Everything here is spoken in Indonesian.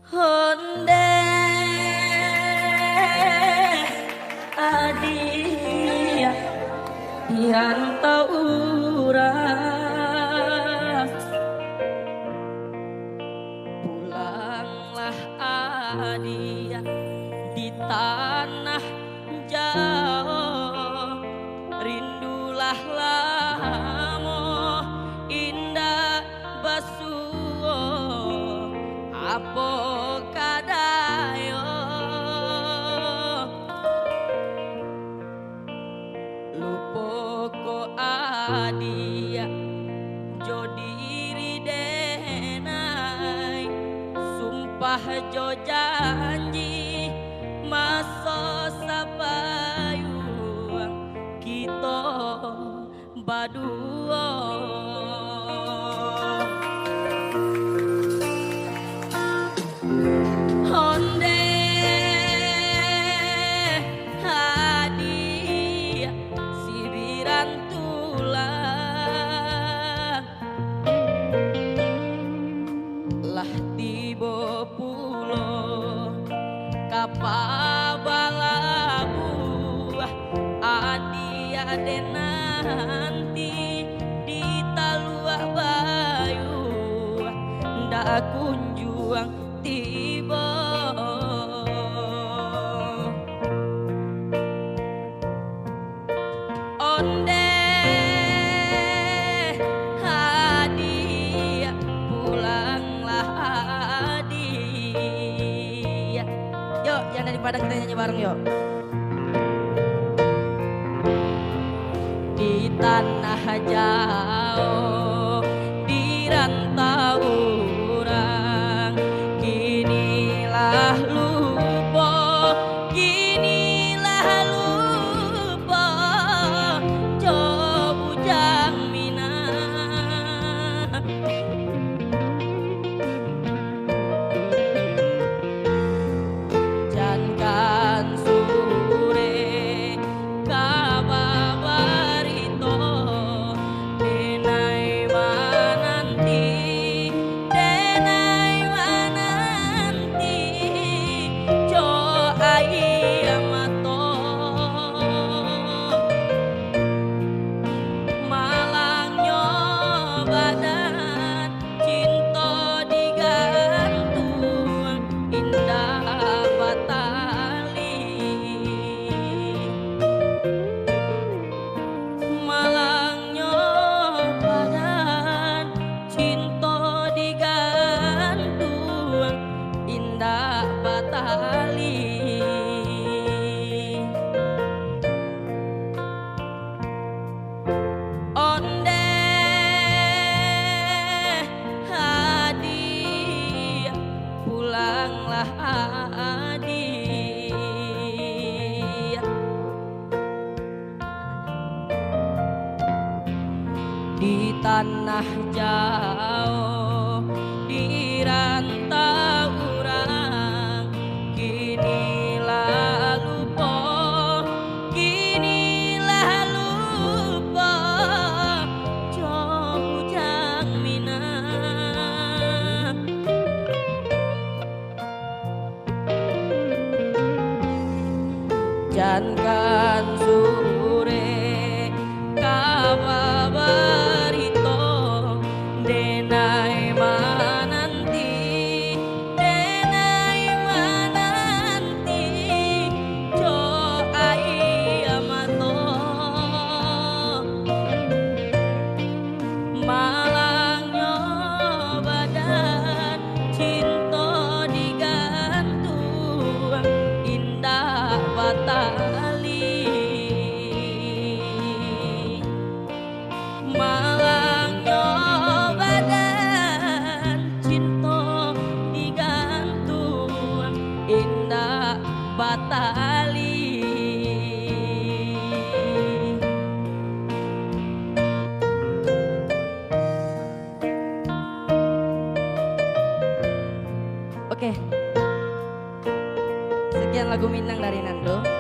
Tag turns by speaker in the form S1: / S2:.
S1: Honde adia yang urang pulanglah adia di tanah jauh rindulah lamo indah basuo apo kadayo lupo ko adia jo diri denai sumpah jo janji maso sapayuang kita baduo honde hadiah sibiran tulang lah tiba pulo kapabalabu adia denanti di talua bayu ndak kunjuang tiba onde hadiah pulanglah adia yuk yang daripada kita nyanyi bareng yuk di tanah jauh di rantau urang kinilah lupa jo bujang minang jangan sore kababarito denai mananti jo ayamato malangnya badan cinta digantung indah batali malangnya badan cinta digantung indah batali onde hadiah pulanglah adia di tanah jauh di rantau urang kinilah lupa jo bujang minang jangan sore kababarito denai mananti jo ayamato malangnya badan cinta digantung indah batali malangnya badan cinta digantung indah batali oke sekian lagu Minang dari Nando.